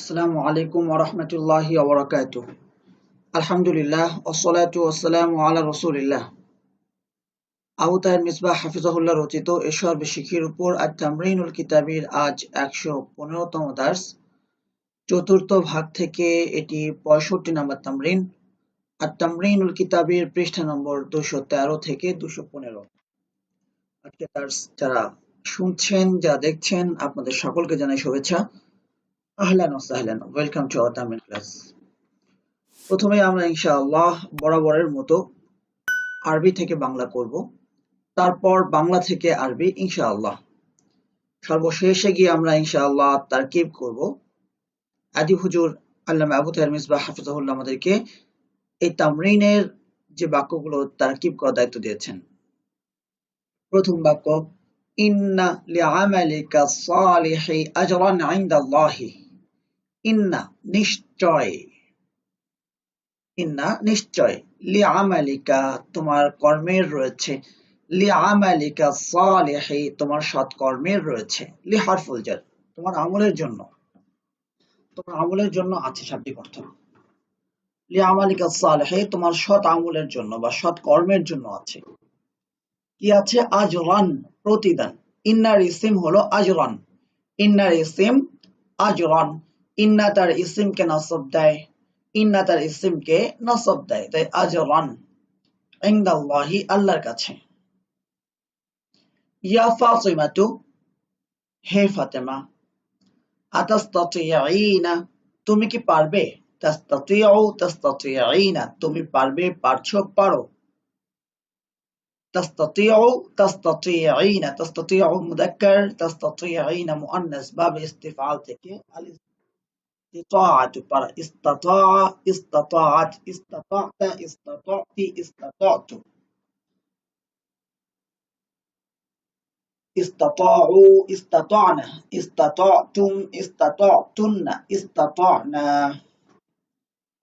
আসসালামু আলাইকুম ওয়া রাহমাতুল্লাহি ওয়া বারাকাতুহু। আলহামদুলিল্লাহ ওয়াসসালাতু ওয়াসসালামু আলা রাসূলিল্লাহ। আবু তাহের মিসবাহ হাফিজাহুল্লাহ রচিত এশার শিক্ষার উপর আত-তামরিনুল কিতাবীর আজ ১১৫তম দার্স। চতুর্থ ভাগ থেকে এটি ৬৫ নম্বর তামরিন। আত-তামরিনুল কিতাবীর পৃষ্ঠা নম্বর ২১৩ থেকে ২১৫। আজকে দার্স যারা শুনছেন, যারা দেখছেন, আপনাদের সকলকে জানাই শুভেচ্ছা। আহলান ওয়া সাহলান, ওয়েলকাম টু আওয়ার তামরিন ক্লাস। প্রথমে আমরা ইনশাআল্লাহ বরাবরের মতো আরবি থেকে বাংলা করব, তারপর বাংলা থেকে আরবি ইনশাআল্লাহ। সর্বশেষে গিয়ে আমরা ইনশাআল্লাহ তারকিব করব। আদি হুজুর আল্লামা আবু তাহের মিসবাহ হাফিজাহুল্লাহ আমাদেরকে এই তামরিনের যে বাক্যগুলো তারকিব করার দায়িত্ব দিয়েছেন। প্রথম বাক্য, ইন্না লিআমালিকা সালিহি আজরান ইনদাল্লাহি। ইন্না নিশ্চয়, ইন্না নিশ্চয়, লিআমালিকা তোমার কর্মের রয়েছে, লিআমালিকা সালিহি তোমার সৎ কর্মের রয়েছে, লি হারফুল জার তোমার আমলের জন্য, তোমার আমলের জন্য আছে শাব্দিক অর্থ। লিআমালিকা সালিহি তোমার সৎ আমলের জন্য বা সৎ কর্মের জন্য আছে। কি আছে? আজরান প্রতিদান। ইন্নার ইসিম হলো আজরান, ইন্নার ইসিম আজরান। ইন্না তার ইসিমকে নসব দেয়, ইন্না তার ইসিমকে নসব দেয়, তাই আজরান ইনদাল্লাহি আল্লাহর কাছে। ইয়া ফাতিমাতু হে ফাতেমা, আতাস্তাতিঈনা তুমি কি পারবে, তাস্তাতিউ তাস্তাতিঈনা তুমি পারবে, পারছো, পারো। তাস্তাতিউ তাস্তাতিঈনা, তাস্তাতিউ মুযাক্কার, তাস্তাতিঈনা মুআন্নাস, বাবে ইস্তিফআল থেকে আল ইস্তিতাআতু পারা, ইস্তাতা ইস্তাতাআত, ইস্তাতা'তা ইস্তাতা'তি, ইস্তাতা'তু। استطاعوا استطعنا استطعتم استطعتن استطعنا.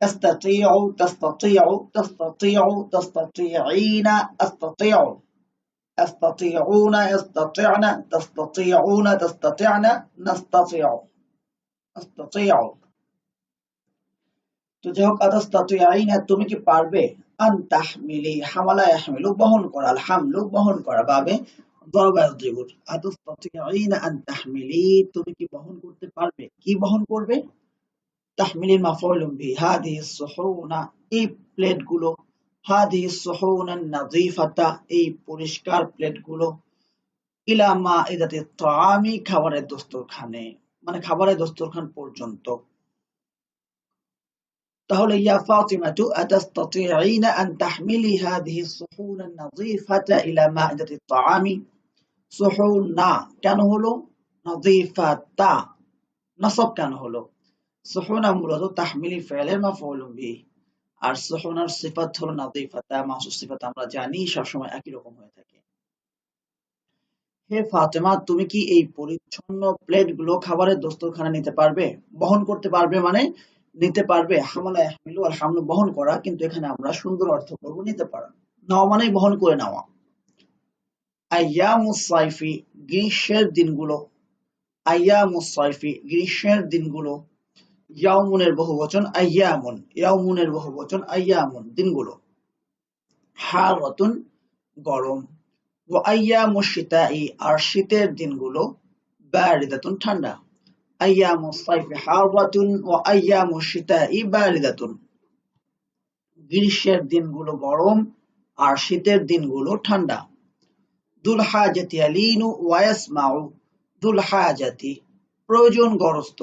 استطيع تستطيع تستطيع تستطيعين استطيع. استطيعون يستطيعن تستطيعون تستطيعن نستطيع استطيع. তো যাই হোক, আতাস্তাতিঈনা তুমি কি পারবে, আন তাহমিলি হামালা ইয়াহমিলু বহন করা, আল হামলু বহন করা, বাবে দরবা ইয়াদরিবু। আতাস্তাতিঈনা আন তাহমিলি তুমি কি বহন করতে পারবে, কি বহন করবে। তাহমিলির মাফউলুম বিহি, হাদিহিস সুহুনা এই প্লেটগুলো, হাদিহিস সুহুনান নাযিফাতা এই পরিষ্কার প্লেটগুলো, ইলা মাইদাতিত তাআমি খাবারের দস্তরখানে, মানে খাবারের দস্তরখান পর্যন্ত। তাহলে ইয়া ফাতিমাতু আতাস্তাতিঈনা আন তাহমিলি হাদিহিস সুহুনান নাযিফাতা ইলা মাইদাতিত তাআমি। সুহুনা কেন হলো, নাযিফাতা নসব কেন হলো। সুহুনা মূলত তাহমিলি ফেলের মাফউলুম বিহি, আর সুহুনার সিফাত হলো নাযিফাতা। মাহসুস সিফাত আমরা জানি সবসময় একই রকম হয়ে থাকে। হে ফাতেমা তুমি কি এই পরিচ্ছন্ন প্লেটগুলো খাবারের দস্তরখানে নিতে পারবে, বহন করতে পারবে, মানে নিতে পারবে। হামালা ইয়াহমিলু আর হামলু বহন করা, কিন্তু এখানে আমরা সুন্দর অর্থ করব নিতে পারা। নেওয়া মানে বহন করে নেওয়া। আইয়ামুস সাইফি গ্রীষ্মের দিনগুলো, আইয়ামুস সাইফি গ্রীষ্মের দিনগুলো। ইয়াউমুনের বহুবচন আইয়ামুন, ইয়াউমুনের বহুবচন আইয়ামুন দিনগুলো। হারাতুন গরম, ওয়া আইয়ামুশ শিতাই আর শীতের দিনগুলো, বারিদাতুন ঠান্ডা। আইয়ামুস সাইফি হারাতুন ওয়া আইয়ামুশ শিতাই বারিদাতুন। গ্রীষ্মের দিনগুলো গরম আর শীতের দিনগুলো ঠান্ডা। দুল হাজাতি ইয়ালিনু ওয়া ইয়াসমাউ, দুল হাজাতি প্রয়োজনগ্রস্ত,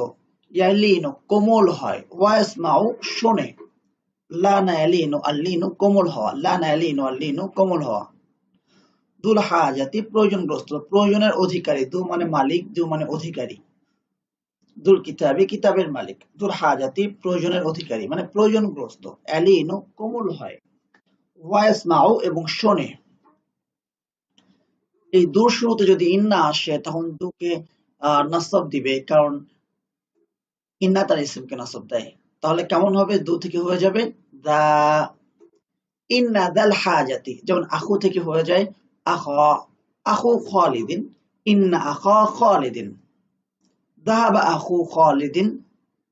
ইয়ালিনু কোমল হয়, ওয়া ইয়াসমাউ শোনে। লানা ইয়ালিনু আল্লিনু কোমল হওয়া, লানা ইয়ালিনু আল্লিনু কোমল হওয়া। দুল হাজাতি প্রয়োজনগ্রস্ত, প্রয়োজনের অধিকারী, দু মানে মালিক, দু মানে অধিকারী। দুল কিতাবি কিতাবের মালিক, দুল হাজাতি প্রয়োজনের অধিকারী মানে প্রয়োজনগ্রস্ত, ইয়ালিনু কোমল হয়, ওয়া ইয়াসমাউ এবং শোনে। এই দুর শুরুতে যদি ইন্না আসে তখন দুকে নাসব দিবে, কারণ ইন্না তার ইসিমকে নাসব দেয়। তাহলে কেমন হবে, দু থেকে হয়ে যাবে দা। ইন্না দাল হাজাতি, যেমন আখু থেকে হয়ে যায় আখা, আখু খালিদিন, ইন্না আখা খালিদিন। যাহাবা আখু খালিদিন,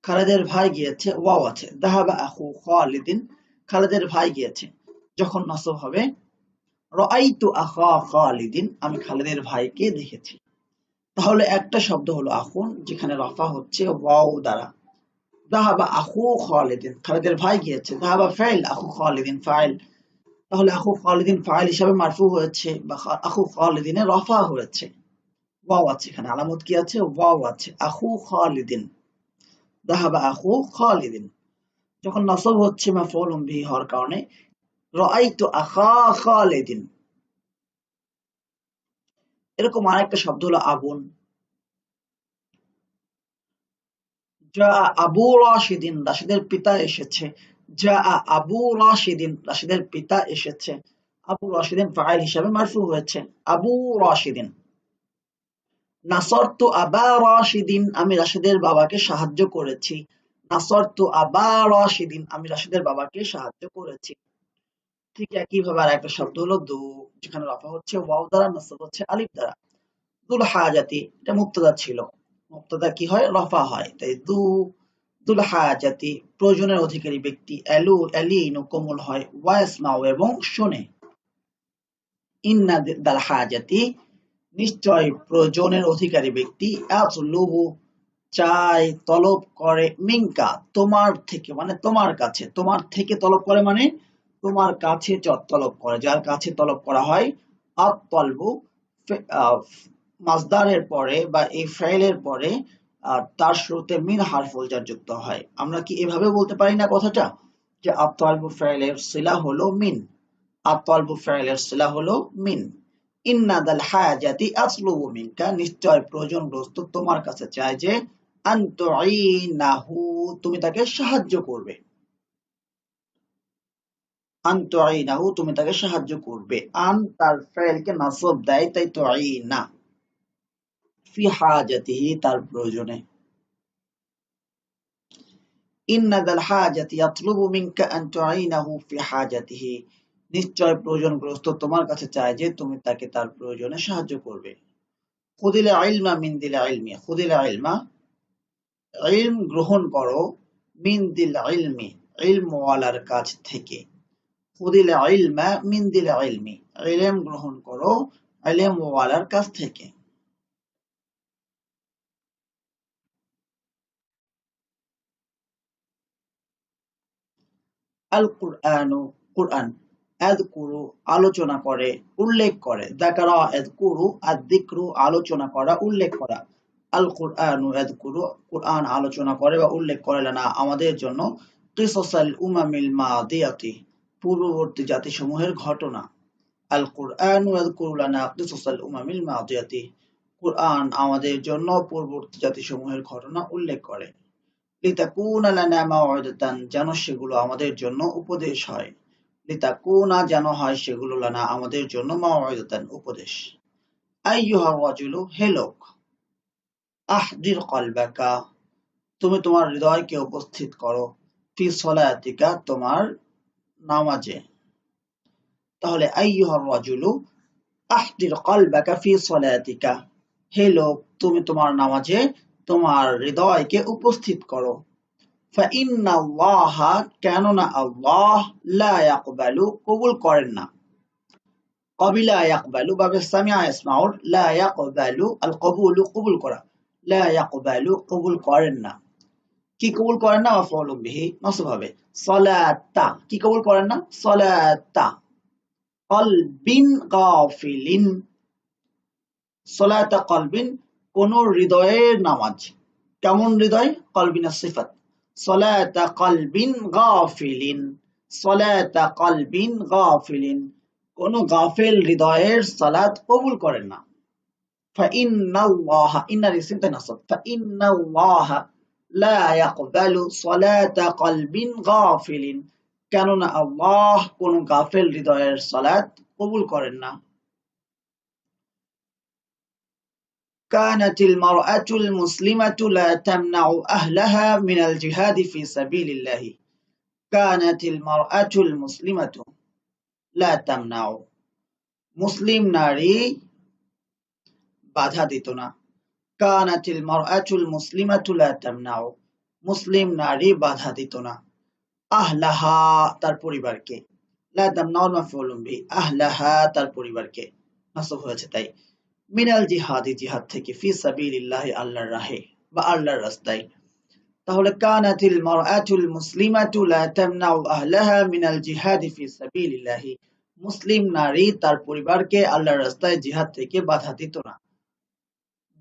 খালেদের ভাই গিয়েছে, ওয়াও আছে। যাহাবা আখু খালিদিন, খালেদের ভাই গিয়েছে। যখন নসব হবে রাআইতু আখা খালিদিন, আমি খালেদের ভাইকে দেখেছি। তাহলে একটা শব্দ হলো আখুন, যেখানে রফা হচ্ছে ওয়াও দ্বারা। যাহাবা আখু খালিদিন, খালেদের ভাই গিয়েছে। যাহাবা ফাইল, আখু খালিদিন ফাইল। তাহলে আখু খালিদিন ফাইল হিসাবে মারফু হয়েছে, বা আখু খালিদিনে রফা হয়েছে। ওয়াও আছে, এখানে আলামত কি আছে? ওয়াও আছে। আখু খালিদিন, যাহাবা আখু খালিদিন। যখন নসব হচ্ছে মাফউলুম বিহি হওয়ার কারণে রাআইতু আখা খালিদিন। এরকম আরেকটা শব্দ হলো আবুন। যা আবু রাশিদিন, রাশিদের পিতা এসেছে। যা আবু রাশিদিন, রাশিদের পিতা এসেছে। আবু রাশিদিন ফাইল হিসাবে মারফু হয়েছে। আবু রাশিদিন। নাসরতু আবা রাশিদিন, আমি রাশিদের বাবাকে সাহায্য করেছি। নাসরতু আবা রাশিদিন, আমি রাশিদের বাবাকে সাহায্য করেছি। ঠিক একইভাবে আর একটা শব্দ হলো দু, যেখানে রফা হচ্ছে ওয়াও দ্বারা, নসব হচ্ছে আলিফ দ্বারা। দুল হাজাতি, এটা মুক্তদা ছিল। মুক্তদা কি হয়? রফা হয়। তাই দুল হাজাতি, প্রয়োজনের অধিকারী ব্যক্তি। এলু এলিনু, কোমল হয়। ওয়াসমাউ, এবং শোনে। ইন্না দাল হাজাতি, নিশ্চয় প্রয়োজনের অধিকারী ব্যক্তি। আতলুবু, চাই, তলব করে। মিঙ্কা, তোমার থেকে, মানে তোমার কাছে। তোমার থেকে তলব করে মানে তোমার কাছে তলব করে, যার কাছে তলব করা হয়। আত-তলবু মাসদারের পরে বা এই ফাইলের পরে তার শুরুতে মিন হারফুল জার যুক্ত হয়। আমরা কি এভাবে বলতে পারি না কথাটা, যে আত-তলবু ফাইলের সিলা হলো মিন। আত-তলবু ফাইলের সিলা হলো মিন। ইন্না দাল হাজাতি আতলুবু মিনকা, নিশ্চয় প্রয়োজনগ্রস্ত তোমার কাছে চায় যে আন তুঈনাহু, তুমি তাকে সাহায্য করবে। আন তুঈনাহু, তুমি তাকে সাহায্য করবে। আন তার ফাইলকে নাসব দেয়, তাই তুঈনা। ফি হাজাতিহি, তার প্রয়োজনে। ইন্না দাল হাজাতি ইয়াতলুবু মিনকা আন তুঈনাহু ফি হাজাতিহি, নিশ্চয় প্রয়োজনগ্রস্ত তোমার কাছে চায় যে তুমি তাকে তার প্রয়োজনে সাহায্য করবে। খুদিল ইলমা মিন দিল ইলমি, খুদিল ইলমা, ইলম গ্রহণ করো। মিন দিল ইলমি, ইলম ওয়ালার কাছ থেকে। খুদিল ইলমা মিন দিল ইলমি, ইলম গ্রহণ করো ইলম ওয়ালার কাছ থেকে। আল কুরআনু, কুরআন। আযকুরু, আলোচনা করে, উল্লেখ করে। যাকারা আযকুরু, আয-যিকরু, আলোচনা করা, উল্লেখ করা। আল কুরআনু আযকুরু, কুরআন আলোচনা করে বা উল্লেখ করে লানা, আমাদের জন্য। কিসাসাল উমামিল মাদিয়াতি, পূর্ববর্তী জাতিসমূহের ঘটনা। আল কুরআনু আযকুরু লানা কিসাসাল উমামিল মাদিয়াতি, কুরআন আমাদের জন্য পূর্ববর্তী জাতিসমূহের ঘটনা উল্লেখ করে। লিতাকুনা লানা মাউইদাতান, যেন সেগুলো আমাদের জন্য উপদেশ হয়। লিতাকুনা, যেন হয় সেগুলো লানা আমাদের জন্য মাউইদাতান, উপদেশ। আইয়ুহার রাজুলু, হে লোক। আহদির কলবাকা, তুমি তোমার হৃদয়কে উপস্থিত করো। ফি সলাতিকা, তোমার নামাজে। তাহলে আইয়ুহার রাজুলু আহদির কলবাকা ফি সলাতিকা, হে লোক, তুমি তোমার নামাজে তোমার হৃদয়কে উপস্থিত করো। ফাইন্নাল্লাহা, কেননা আল্লাহ, লা ইয়াকবালু, কবুল করেন না। কবিলা ইয়াকবালু বাবে সামিআ ইয়াসমাউর, লা ইয়াকবালু আল কবুলু, কবুল করা। লা ইয়াকবালু, কবুল করেন না। কি কবুল করেন না? মাফউলুম বিহি, নসব হবে। সলাতা, কি কবুল করেন না? সলাতা। কলবিন গাফিলিন, সলাতা কলবিন, কোন হৃদয়ের নামাজ। কেমন হৃদয়? কলবিনের সিফাত। সলাতা কলবিন গাফিলিন, সলাতা কলবিন গাফিলিন, কোন গাফিল হৃদয়ের সালাত কবুল করেন না। ফাইন্নাল্লাহা, ইন্নার ইসিমটা নাসব। ফাইন্নাল্লাহা লা ইয়াকবালু সলাতা কলবিন গাফিলিন, কেননা আল্লাহ কোন গাফিল হৃদয়ের সালাত কবুল করেন না। كانت المرأة المسلمة لا تمنع أهلها من الجهاد في سبيل الله। كانت المرأة المسلمة لا تمنع، মুসলিম নারী বাধা দিত না। কানাতিল মারআতুল মুসলিমাতু লা তামনাউ, মুসলিম নারী বাধা দিত না। আহলাহা তার পরিবারকে, লা তামনাউল মাফউলুম বিহি, আহলাহা তার পরিবারকে নাসব হয়েছে তাই। মিনাল জিহাদি জিহাদ থেকে, ফি সাবিলিল্লাহি আল্লাহর রাহে বা আল্লাহর রাস্তায়। তাহলে কানাতিল মারআতুল মুসলিমাতু লা তামনাউ আহলাহা মিনাল জিহাদি ফি সাবিলিল্লাহি, মুসলিম নারী তার পরিবারকে আল্লাহর রাস্তায় জিহাদ থেকে বাধা দিত না।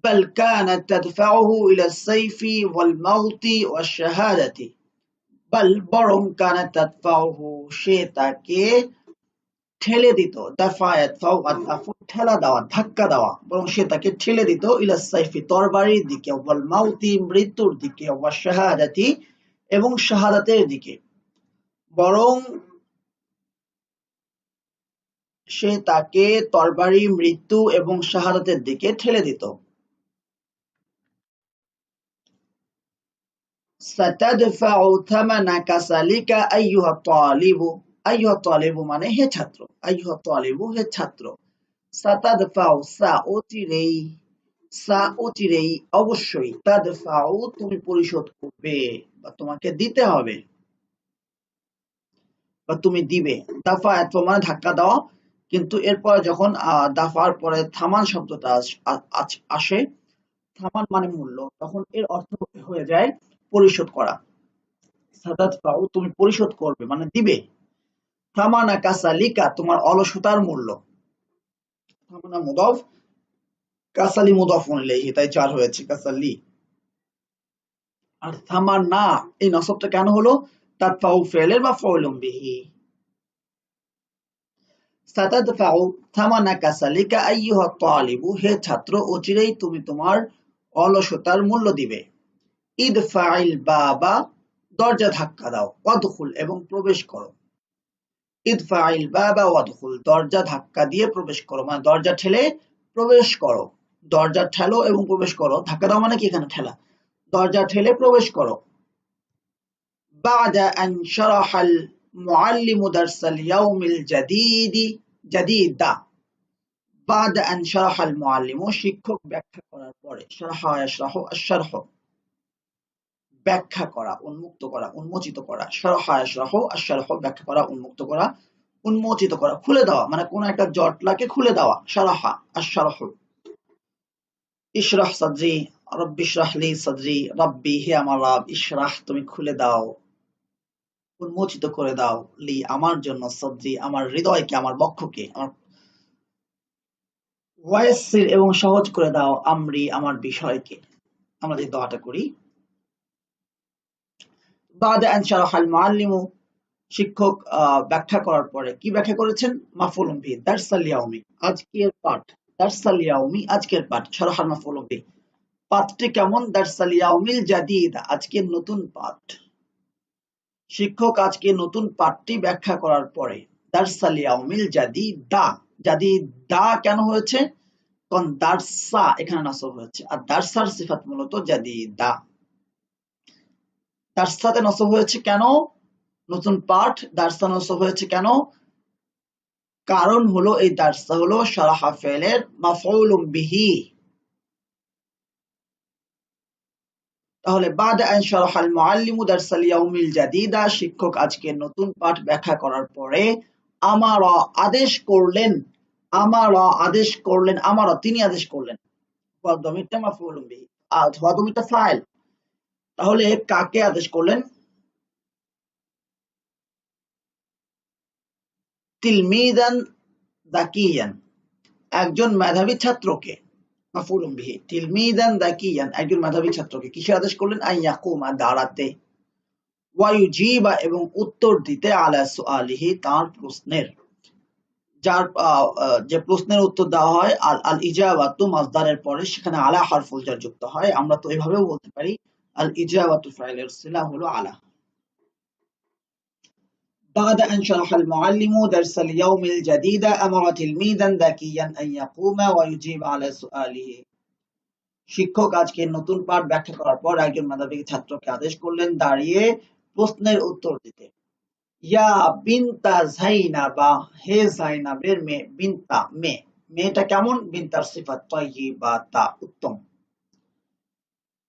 বাল কানাত তাদফাউহু ইলা সাইফি ওয়াল মাউতি ওয়াশ শাহাদাতি, বাল বরং কানাত তাদফাউহু সে তাকে ঠেলে দিত, দাফা ইয়াদফাউ আদফাউ ঠেলা দেওয়া, ধাক্কা দেওয়া, বরং সে তাকে ঠেলে দিত ইলা সাইফি তরবারির দিকে, ওয়াল মাউতি মৃত্যুর দিকে, ওয়াশ শাহাদাতি এবং শাহাদাতের দিকে, বরং সে তাকে তরবারি, মৃত্যু এবং শাহাদাতের দিকে ঠেলে দিত। সাতাদফাউ থামানা কাসালিকা আইয়ুহা তালিবু, আইয়ুহা তালিবু মানে হে ছাত্র, আইয়ুহা তালিবু হে ছাত্র। সাতাদফাউ সা অচিরেই, সা অচিরেই অবশ্যই, তাদফাউ তুমি পরিশোধ করবে বা তোমাকে দিতে হবে বা তুমি দিবে। দাফা এত মানে ধাক্কা দেওয়া, কিন্তু এরপর যখন দাফার পরে থামান শব্দটা আসে, থামান মানে মূল্য, তখন এর অর্থ হয়ে যায় পরিশোধ করা। সাতাদফাউ তুমি পরিশোধ করবে মানে দিবে। থামানা কাসালিকা তোমার অলসতার মূল্য। থামানা মুদাফ, কাসালি মুদাফুন ইলাইহি, তাই চার হয়েছে কাসালি। আর থামানা এই নসবটা কেন হলো? তাদফাউ ফেলের বা ফাউলুম বিহি। সাতাদফাউ থামানা কাসালিকা আইয়ুহা তালিবু হে ছাত্র, অচিরেই তুমি তোমার অলসতার মূল্য দিবে। ইদফাইল বাবা দরজা ধাক্কা দাও, ওয়াদখুল এবং প্রবেশ করো। ইদফাইল বাবা ওয়াদখুল দরজা ধাক্কা দিয়ে প্রবেশ করো, মানে দরজা ঠেলে প্রবেশ করো। দরজা ঠেলো এবং প্রবেশ করো, ধাক্কা দাও মানে কি এখানে ঠেলা, দরজা ঠেলে প্রবেশ করো। বাদা আন শারাহাল মুআল্লিমু দারসাল ইয়াউমিল জাদিদি, জাদিদা, বাদা আন শারাহাল মুআল্লিমু শিক্ষক ব্যাখ্যা করার পরে, শারহা ইয়াশরাহু আশ-শারহ ব্যাখ্যা করা, উন্মুক্ত করা, উন্মোচিত করা, শারহা ইয়াশরাহু আশ-শারহ ব্যাখ্যা করা, উন্মুক্ত করা, উন্মোচিত করা, খুলে দেওয়া, মানে কোন একটা জটলাকে খুলে দেওয়া, শারাহা আশ-শারহ। ইশরাহ সাদরি, রব্বি ইশরাহ লি সাদরি, রব্বি হে আমার রব, ইশরাহ তুমি খুলে দাও, উন্মোচিত করে দাও, লি আমার জন্য, সাদরি আমার হৃদয়কে, আমার বক্ষকে, আমার ওয়াইসির এবং সহজ করে দাও, আমরি আমার বিষয়কে। আমরা যে দোয়াটা করি, বাদা আন শারাহাল মুআল্লিমু শিক্ষক ব্যাখ্যা করার পরে, কি ব্যাখ্যা করেছেন? মাফউলুম বিহি দারসাল ইয়াউমি আজকের পাঠ, দারসাল ইয়াউমি আজকের পাঠ, শারহাল মাফউলুম বিহি পাঠটি কেমন? দারসাল ইয়াউমিল জাদিদ আজকের নতুন পাঠ। শিক্ষক আজকে নতুন পাঠটি ব্যাখ্যা করার পরে, দারসাল ইয়াউমিল জাদিদা, জাদিদা কেন হয়েছে? কারণ দারসা এখানে নসব হয়েছে, আর দারসার সিফাত মূলত জাদিদা। দারসাতে নসব হয়েছে কেন? নতুন পাঠ, দারসা নসব হয়েছে কেন? কারণ হলো এই দারসা হলো শারাহা ফেলের মাফউলুম বিহি। তাহলে বাদা আন শারাহাল মুআল্লিমু দারসাল ইয়াউমিল জাদিদা শিক্ষক আজকে নতুন পাঠ ব্যাখ্যা করার পরে, আমারা আদেশ করলেন, আমারা আদেশ করলেন, আমারা তিনি আদেশ করলেন, ওয়া দমিরটা মাফউলুম বিহি, আর ওয়া দমিরটা ফাইল। তাহলে কাকে আদেশ করলেন? তিলমিদান যাকিয়ান একজন মেধাবী ছাত্রকে, মাফউলুম বিহি তিলমিদান যাকিয়ান একজন মেধাবী ছাত্রকে কিসের আদেশ করলেন? আন ইয়াকুমা দাঁড়াতে, ওয়া ইউজিবা এবং উত্তর দিতে, আলা সুআলিহি তার প্রশ্নের, যার যে প্রশ্নের উত্তর দেওয়া হয়, আল আল ইজাবাতু মাসদারের পরে সেখানে আলা হারফুল জার যুক্ত হয়। আমরা তো এভাবেও বলতে পারি আল ইজাবাতু ফাইলের সিলা হলো আলা। بعد أن شرح المعلم درس اليوم الجديد أمر تلميذا ذكيا أن يقوم ويجيب على سؤاله শিক্ষক আজকে নতুন পাঠ ব্যাখ্যা করার পর একজন মেধাবী ছাত্রকে আদেশ করলেন দাঁড়িয়ে প্রশ্নের উত্তর দিতে। ইয়া বিনতা জাইনাবা হে জাইনাবের মেয়ে, বিনতা মেয়ে, মেয়েটা কেমন? বিনতার সিফাত তাইয়িবাতা উত্তম।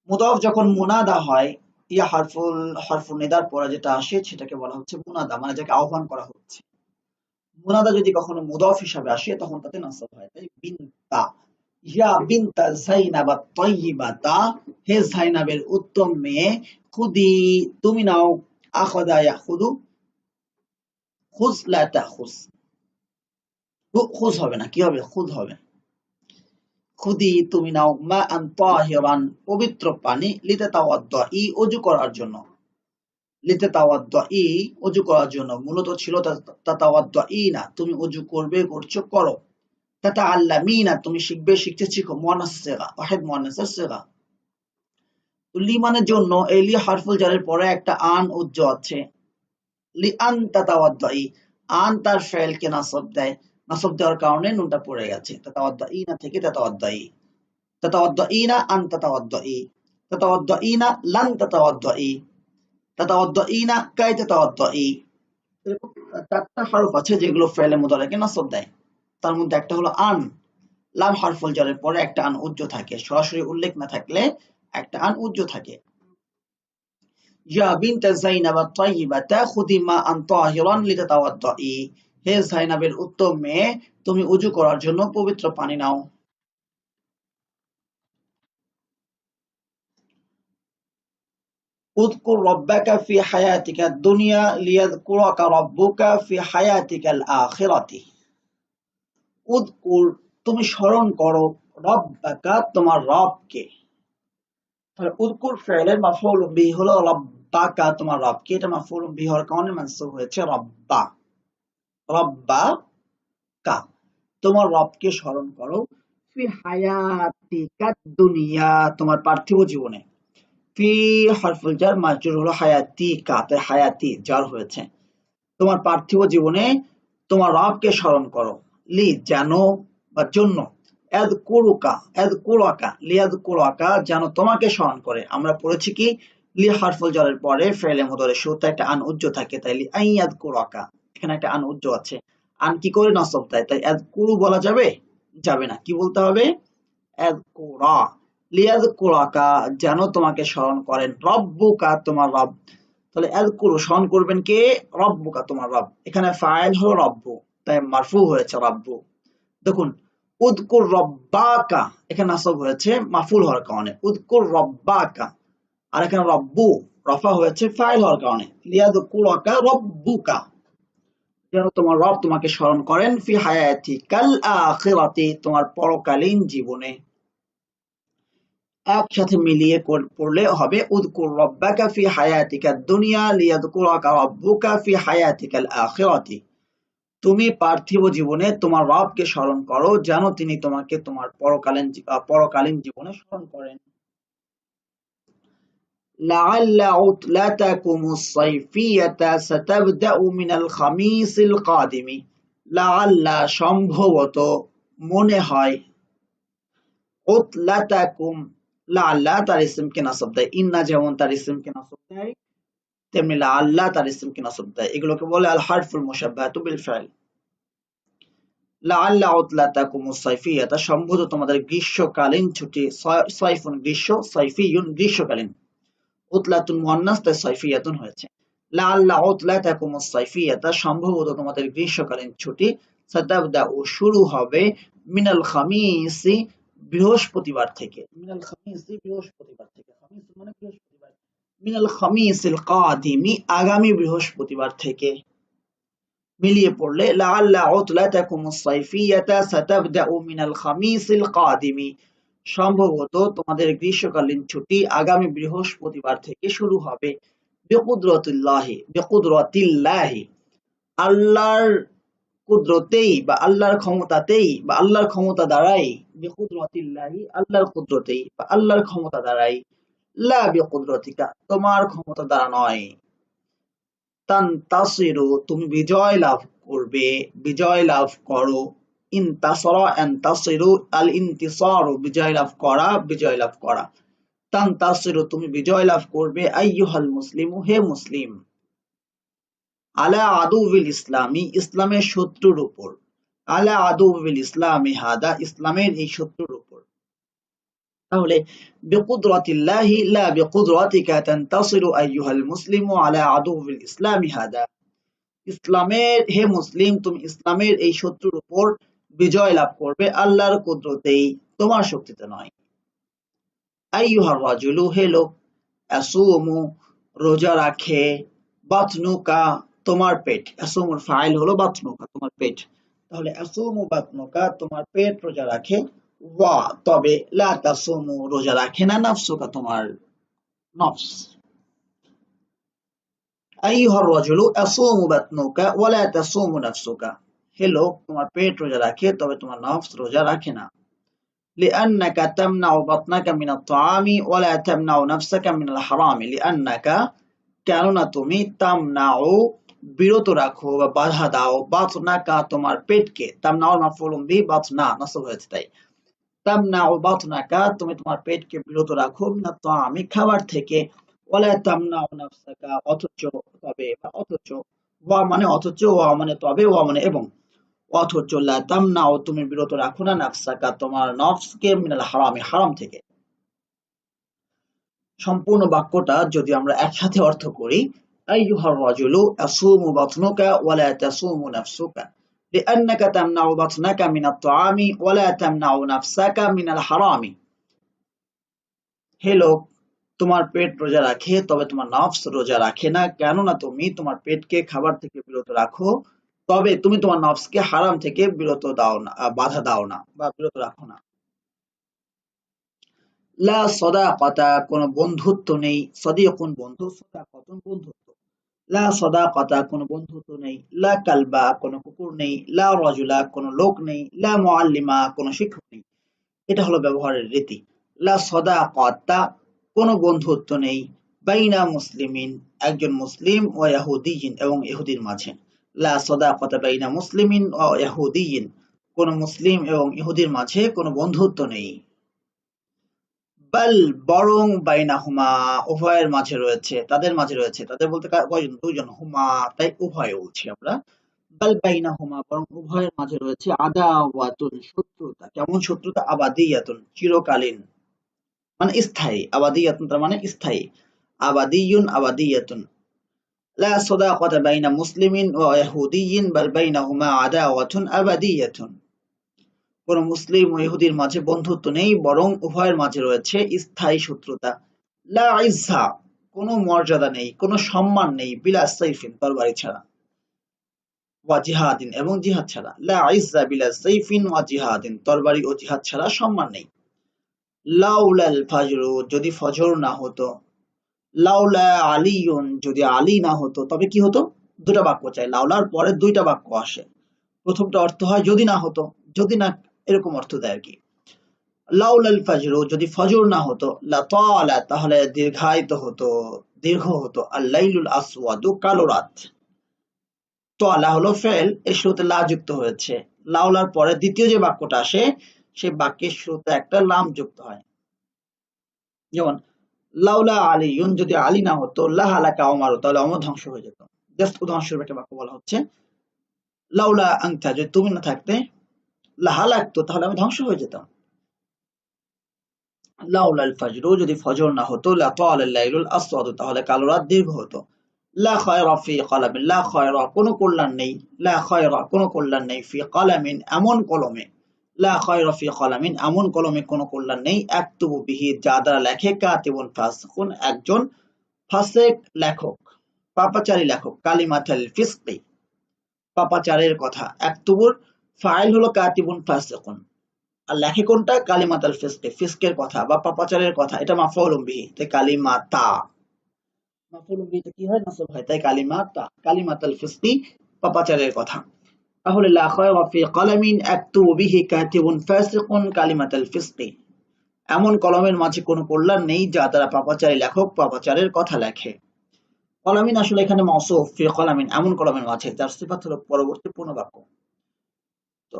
মুদাফ যখন মুনাদা হয় ইয়া হরফুল নিদার পরে যেটা আসে সেটাকে বলা হচ্ছে মুনাদা, মানে যাকে আহ্বান করা হচ্ছে। মুনাদা যদি কখনো মুদাফ হিসাবে আসে তখন তাতে নাসব হয়। তাই বিনতা, ইয়া বিনতা যাইনাবা তাইয়িবাতা, হে যাইনাবের উত্তম মেয়ে, খুদি তুমি নাও, আখাযা ইয়াখুদু, খুজ লা তাখুজ, খুজ হবে না, কি হবে, খুদ হবে। খুদি তুমি নাও, মা আন তাহিরান পবিত্র পানি, লিতে তাওয়াদ্দুই অজু করার জন্য। লিতে তাওয়াদ্দুই অজু করার জন্য, মূলত ছিল তাতাওয়াদ্দুইনা তুমি অজু করবে, করছো, করো। তাতাআল্লামিনা তুমি শিখবে, শিখতে, শিখো। মুয়ান্নাস সিগা, ওয়াহিদ মুয়ান্নাসের সিগা। লি মানের জন্য এই লি হারফুল জারের পরে একটা আন উজ্জ আছে। লি আন তাতাওয়াদ্দুই, আন তার ফেলকে নাসব দেয়, নাসব দেওয়ার কারণে নুনটা পড়ে গেছে। তাতাওয়াদ্দুইনা থেকে তাতাওয়াদ্দুই, তাতাওয়াদ্দুইনা আন তাতাওয়াদ্দুই, তাতাওয়াদ্দুইনা লান তাতাওয়াদ্দুই, তাতাওয়াদ্দুইনা কাই তাতাওয়াদ্দুই। এরকম চারটা হরফ আছে যেগুলো ফেলে মুদারাকে নাসব দেয়। তার মধ্যে একটা হলো আন। লাম হারফুল জারের পরে একটা আন উজ্জ থাকে, সরাসরি উল্লেখ না থাকলে একটা আন উজ্জ থাকে। ইয়া বিনতা যাইনাবা তাইয়িবাতা খুদি মা আন তাহিরান লিতাতাওয়াদ্দুই, হে যাইনাবের উত্তম মেয়ে, তুমি উজু করার জন্য পবিত্র পানি নাও। উযকুর রাব্বাকা ফি হায়াতিকাদ দুনিয়া লিয়াযকুরাকা রাব্বুকা ফি হায়াতিকাল আখিরাতি। উযকুর তুমি স্মরণ করো, রাব্বাকা তোমার রবকে। তাহলে উযকুর ফি'লের মাফউল বিহি হলো রাব্বাকা তোমার রবকে, এটা মাফউল বিহি হওয়ার কারণে মানসুব হয়েছে রাব্বা। রাব্বাকা তোমার রবকে স্মরণ করো, ফি হায়াতিকাদ দুনিয়া তোমার পার্থিব জীবনে। ফি হরফুল জার মাজরুর হলো হায়াতিকা, তাই হায়াতি জার হয়েছে। তোমার পার্থিব জীবনে তোমার রবকে স্মরণ করো, লি যেন বা জন্য, এযকুরুকা এযকুরাকা লিয়াযকুরাকা যেন তোমাকে স্মরণ করে। আমরা পড়েছি কি লি হারফুল জারের পরে ফেলে মুদারে শুরুতে একটা আন উজ্জ থাকে, তাই লি আই ইয়াযকুরাকা, এখানে একটা আন উজ্জ আছে। আন কি করে নসব দেয়, তাই এযকুরু বলা যাবে, যাবে না, কি বলতে হবে, এযকুরা, লিয়াযকুরাকা যেন তোমাকে স্মরণ করেন, রব্বুকা তোমার রব। তাহলে এযকুরু স্মরণ করবেন কে, রব্বুকা তোমার রব। এখানে ফাইল হলো রব্বু, তাই মারফু হয়েছে রব্বু। দেখুন উযকুর রব্বাকা, এখানে নাসব হয়েছে মাফুল হওয়ার কারণে, উযকুর রব্বাকা। আর এখানে রব্বু রফা হয়েছে ফাইল হওয়ার কারণে, লিয়াযকুরাকা রব্বুকা যেন তোমার রব তোমাকে স্মরণ করেন, ফি হায়াতিকাল আখিরাতি তোমার পরকালীন জীবনে। একসাথে মিলিয়ে পড়লে হবে উযকুর রাব্বাকা ফি হায়াতিকাদ দুনিয়া লিয়াযকুরাকা রাব্বুকা ফি হায়াতিকাল আখিরাতি। তুমি পার্থিব জীবনে তোমার রবকে স্মরণ করো যেন তিনি তোমাকে তোমার পরকালীন জীবনে স্মরণ করেন। লাআল্লা উতলাতাকুমুস সাইফিয়াতা সাতাবদাউ মিনাল খামিসিল কাদিমি। লাআল্লা সম্ভবত, মনে হয়, উতলাতাকুম লাআল্লা তার ইসমকে নাসব দেয়, ইন্না যেমন তার ইসমকে নাসব দেয় তেমনি লাআল্লা তার ইসমকে নাসব দেয়। এগুলোকে বলে আল হারফুল মুশাব্বাহাতু বিল ফাইল। লাআল্লা উতলাতাকুমুস সাইফিয়াতা সম্ভবত তোমাদের গ্রীষ্মকালীন ছুটি, সাইফুন গ্রীষ্ম, সাইফিয়ুন গ্রীষ্মকালীন, উতলাতুন মুয়ান্নাস তাই সাইফিয়াতুন হয়েছে। লাআল্লা উতলাতাকুমুস সাইফিয়াতা সম্ভবত তোমাদের গ্রীষ্মকালীন ছুটি, সাতাবদাউ শুরু হবে, মিনাল খামিসি বৃহস্পতিবার থেকে, মিনাল খামিসি বৃহস্পতিবার থেকে, খামিস মানে বৃহস্পতিবার, মিনাল খামিসিল কাদিমি আগামী বৃহস্পতিবার থেকে। মিলিয়ে পড়লে লাআল্লা উতলাতাকুমুস সাইফিয়াতা সাতাবদাউ মিনাল খামিসিল কাদিমি সম্ভবত তোমাদের গ্রীষ্মকালীন ছুটি আগামী বৃহস্পতিবার থেকে শুরু হবে। বিকুদরতিল্লাহি, বিকুদরতিল্লাহি আল্লাহর কুদরতেই বা আল্লাহর ক্ষমতাতেই বা আল্লাহর ক্ষমতা দ্বারাই, বিকুদরতিল্লাহি আল্লাহর কুদরতেই বা আল্লাহর ক্ষমতা দ্বারাই, লা বিকুদরতিকা তোমার ক্ষমতা দ্বারা নয়। তানতাসিরু তুমি বিজয় লাভ করবে, বিজয় লাভ করো। ইনতাসরা ইয়ানতাসিরু আল ইনতিসারু বিজয় লাভ করা, বিজয় লাভ করা। তানতাসিরু তুমি বিজয় লাভ করবে, আইয়ুহাল মুসলিমু হে মুসলিম, আলা আদুবিল ইসলামি ইসলামের শত্রুর উপর, আলা আদুবিল ইসলামি হাদা ইসলামের এই শত্রুর উপর। তাহলে বিকুদরাতিল্লাহি লা বিকুদরাতিকা তানতাসিরু আইয়ুহাল মুসলিমু আলা আদুউল ইসলামি হাদা। ইসলামের হে মুসলিম, তুমি ইসলামের এই শত্রুর উপর বিজয় লাভ করবে আল্লাহর কুদরতেই, তোমার শক্তিতে নয়। আইয়ুহার রাজুলু, হে লোক, ইয়াসুমু, রোজা রাখে, বাতনুকা, তোমার পেট, ইয়াসুমুর ফাইল হলো বাতনুকা, তোমার পেট। তাহলে ইয়াসুমু বাতনুকা, তোমার পেট রোজা রাখে, ওয়া, তবে, লা তাসুমু, রোজা রাখে না, নাফসুকা, তোমার নফস। আইয়ুহার রাজুলু ইয়াসুমু বাতনুকা ওয়া লা তাসুমু নাফসুকা, হে লোক, তোমার পেট রোজা রাখে তবে তোমার নফস রোজা রাখে না। লিআন্নাকা তামনাউ বাতনাকা মিনাত তাআমি ওয়া লা তামনাউ নাফসাকা মিনাল হারামি। লিআন্নাকা, কেননা তুমি, তামনাউ, বিরত রাখো বা বাধা দাও, বাতনাকা, তোমার পেটকে, তামনাউর মাফউলুম বিহি বাতনা নাসব হয়েছে তাই, তামনাউ বাতনাকা, তুমি তোমার পেটকে বিরত রাখো, মিনাত তাআমি, খাবার থেকে, ওয়ালা তামনাউ নাফসাকা, অথচ, তবে বা অথচ, ওয়া মানে অথচ, ওয়া মানে তবে, ওয়া মানে এবং, অথচ, লা তামনাউ, তুমি বিরত রাখো না, নাফসাকা, তোমার নফসকে, মিনাল হারামি, হারাম থেকে। সম্পূর্ণ বাক্যটা যদি আমরা একসাথে অর্থ করি, আইয়ুহার রাজুলু ইয়াসুমু বাতনুকা ওয়া লা তাসুমু নাফসুকা লিআন্নাকা তামনাউ বাতনাকা মিনাত তাআমি ওয়া লা তামনাউ নাফসাকা মিনাল হারামি। হে লোক, তোমার পেট রোজা রাখে তবে তোমার নফস রোজা রাখে না, কেননা তুমি তোমার পেটকে খাবার থেকে বিরত রাখো, তবে তুমি তোমার নফসকে হারাম থেকে বিরত দাও না, বাধা দাও না বা বিরত রাখো না। লা সদাকাতা, কোন বন্ধুত্ব নেই, সদিকুন বন্ধু, সদাকাতুন বন্ধুত্ব, লা সদাকাতা, কোন বন্ধুত্ব নেই, লা কালবা, কোন কুকুর নেই, লা রাজুলা, কোন লোক নেই, লা মুআল্লিমা, কোন শিক্ষক নেই। এটা হলো ব্যবহারের রীতি। লা সদাকাতা, কোন বন্ধুত্ব নেই, বাইনা মুসলিমিন, একজন মুসলিম, ও ইয়াহুদিয়িন, এবং ইহুদির মাঝে। লা সদাকাতা বাইনা মুসলিমিন ও ইয়াহুদিয়িন, কোন মুসলিম এবং ইহুদির মাঝে কোন বন্ধুত্ব নেই। বাল, বরং, বাইনাহুমা, উভয়ের মাঝে রয়েছে, তাদের মাঝে রয়েছে, তাদের বলতে কয়জন, দুইজন, হুমা, তাই উভয় বলছি আমরা। বাল বাইনাহুমা, বরং উভয়ের মাঝে রয়েছে, আদাওয়াতুন, শত্রুতা। কেমন শত্রুতা? আবাদিয়াতুন, চিরকালীন, মানে স্থায়ী, আবাদিয়াতুন তার মানে স্থায়ী, আবাদিয়ুন, আবাদিয়াতুন। লা সাদাকাতা বাইনা মুসলিমিন ওয়া ইহুদিয়িন বাল বাইনাহুমা আদাওয়াতুন আবাদিয়াতুন, কোন মুসলিম ও ইহুদির মাঝে বন্ধুত্ব নেই, বরং উভয়ের মাঝে রয়েছে স্থায়ী শত্রুতা। লা ইজ্জা, কোন মর্যাদা নেই, কোন সম্মান নেই, বিলা সাইফিন, তরবারি ছাড়া, ওয়া জিহাদিন, এবং জিহাদ ছাড়া। লা ইজ্জা বিলা সাইফিন ওয়া জিহাদিন, তরবারি ও জিহাদ ছাড়া সম্মান নেই। লাউলাল ফাজরু, যদি ফজর না হতো, লাউলা আলিয়ুন, যদি আলী না হতো, তবে কি হতো? দুটা বাক্য চাই, লাউলার পরে দুইটা বাক্য আসে। প্রথমটা অর্থ হয় যদি না হতো, যদি না, এরকম অর্থ দেয় আর কি। লাউলাল ফাজরু, যদি ফজর না হতো, লাতালা, তাহলে দীর্ঘায়িত হতো, দীর্ঘ হতো, আর লাইলুল আসওয়াদু, কালো রাত। তালা হলো ফেল, এর শুরুতে লা যুক্ত হয়েছে। লাউলার পরে দ্বিতীয় যে বাক্যটা আসে, সেই বাক্যের শুরুতে একটা লাম যুক্ত হয়। যেমন লাউলা আলিয়ুন, যদি আলী না হতো, লাহালাকা ওমর, তাহলে অমর ধ্বংস হয়ে যেত। জাস্ট উদাহরণস্বরূপ একটা বাক্য বলা হচ্ছে, লাউলা আনতা, যদি তুমি না থাকতে, লাহালাকতু, তাহলে আমি ধ্বংস হয়ে যেতাম। লাউলাল ফাজরু, যদি ফজর না হতো, লাতালাল লাইলুল আসওয়াদু, তাহলে কালো রাত দীর্ঘ হতো। লা খায়রা ফি কালামিন, লা খায়রা, কোনো কল্যাণ নেই, লা খায়রা, কোনো কল্যাণ নেই, ফি কালামিন, এমন কলমে, লা খায়রা ফি কালামিন, এমন কলমে কোনো কল্যাণ নেই, আক্তুবু বিহি, যা দ্বারা লেখে, কাতিবুন ফাসিকুন, একজন ফাসেক লেখক, পাপাচারী লেখক, কালিমাতাল ফিসকি, পাপাচারের কথা। আক্তুবুর ফাইল হলো কাতিবুন ফাসিকুন, আর লেখে কোনটা? কালিমাতাল ফিসকি, ফিসকের কথা বা পাপাচারের কথা, এটা মাফউলুম বিহি, তাই কালিমাতা, মাফউলুম বিহিতে কি হয়? নাসব হয়, তাই কালিমাতা, কালিমাতাল ফিসকি, পাপাচারের কথা। তাহলে লা খায়রা ফি কালামিন আক্তুবু বিহি কাতিবুন ফাসিকুন কালিমাতাল ফিসকি, এমন কলমের মাঝে কোনো কল্যাণ নেই, যা দ্বারা পাপাচারী লেখক পাপাচারের কথা লেখে। কলামিন আসলে এখানে মওসুফ, ফি কলামিন, এমন কলমের মাঝে, যার সিফাত হলো পরবর্তী পূর্ণবাক্য। তো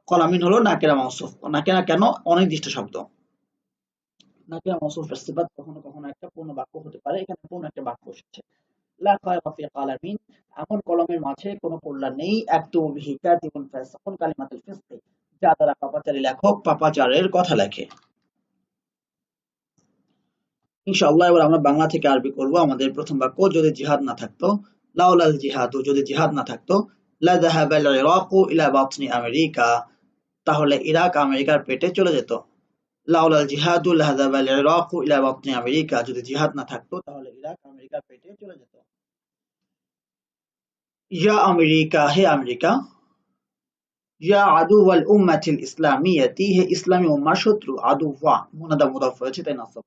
কলামিন হলো নাকেরা মওসুফ, নাকেরা কেন? অনির্দিষ্ট শব্দ। নাকেরা মওসুফের সিফাত কখনো কখনো একটা পূর্ণ বাক্য হতে পারে, এখানে পূর্ণ একটা বাক্য এসেছে। লা খায়রা ফি কালামিন, এমন কলমের মাঝে কোনো কল্যাণ নেই, আক্তুবু বিহি কাতিবুন ফাসিকুন কালিমাতুল ফিসকি, যা দ্বারা পাপাচারী লেখক পাপাচারের কথা লেখে। ইনশাআল্লাহ এবার আমরা বাংলা থেকে আরবি করব। আমাদের প্রথম বাক্য, যদি জিহাদ না থাকতো, লাউলাল জিহাদু, যদি জিহাদ না থাকতো, লা যাহাবাল ইরাকু ইলা বাতনি আমেরিকা, তাহলে ইরাক আমেরিকার পেটে চলে যেত। লাউলাল জিহাদু লা যাহাবাল ইরাকু ইলা বাতনি আমেরিকা, যদি জিহাদ না থাকতো তাহলে ইরাক আমেরিকার পেটে চলে যেত। ইয়া আমেরিকা, হে আমেরিকা, ইয়া আদুওয়াল উম্মাতিল ইসলামিয়াতি, হে ইসলামী উম্মার শত্রু, আদুওয়া মুনাদা মুদাফ হয়েছে তাই নাসব।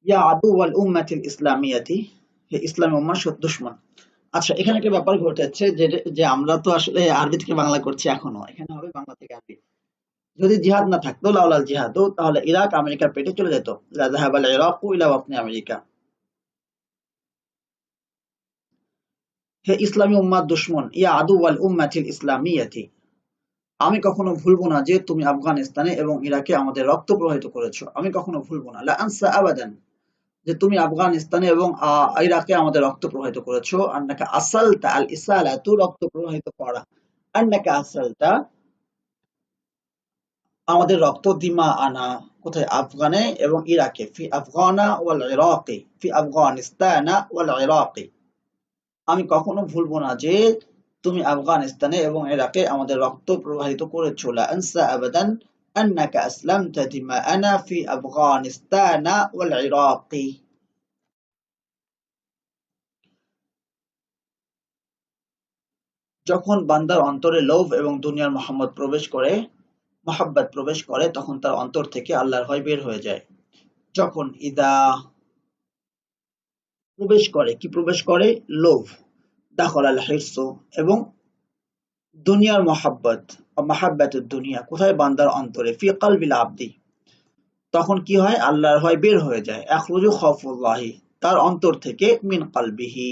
ইয়া আদুওয়াল উম্মাতিল ইসলামিয়াতি, হে ইসলামী উম্মার দুশমন। আচ্ছা, এখানে একটা ব্যাপার ঘটেছে যে যে আমরা তো আসলে আরবি থেকে বাংলা করছি এখনো, এখানে হবে বাংলা থেকে আরবি। যদি জিহাদ না থাকতো, লাউলাল জিহাদু, তাহলে ইরাক আমেরিকার পেটে চলে যেত। লা যাহাবাল ইরাকু ইলা বাতনি আমেরিকা, হে ইসলামী উম্মার দুশমন, ইয়া আদুওয়াল উম্মাতিল ইসলামিয়াতি, আমি কখনো ভুলবো না যে তুমি আফগানিস্তানে এবং ইরাকে আমাদের রক্ত প্রবাহিত করেছো। আমি কখনো ভুলবো না, লা আনসা আবাদান, যে তুমি আফগানিস্তানে এবং ইরাকে আমাদের রক্ত প্রবাহিত করেছো। আন্নাকা আসালতা, আল ইসালাতু রক্ত প্রবাহিত করা, আন্নাকা আসালতা আমাদের রক্ত, দিমা আনা কোথায়, আফগানে এবং ইরাকে, ফি আফগানা ওয়াল ইরাকি, ফি আফগানিস্তানা ওয়াল ইরাকি, আমি কখনো ভুলবো না যে তুমি আফগানিস্তানে এবং ইরাকে আমাদের রক্ত প্রবাহিত করেছো। লা আনসা আবাদান আন্নাকা আসলামতা দিমাআনা ফি আফগানিস্তানা ওয়াল ইরাকি। যখন বান্দার অন্তরে লোভ এবং দুনিয়ার মহাব্বত প্রবেশ করে, তখন তার অন্তর থেকে আল্লাহর ভয় বের হয়ে যায়। যখন ইদা প্রবেশ করে, কি প্রবেশ করে, লোভ, দাখল আল হিরস, এবং দুনিয়ার মহাব্বত, মাহাব্বাতুদ দুনিয়া কোথায়, বান্দার অন্তরে, ফি কলবিল আবদি, তখন কি হয়, আল্লাহর ভয় বের হয়ে যায়। আখরুজু খাউফুল্লাহি, তার অন্তর থেকে, মিন কলবিহি,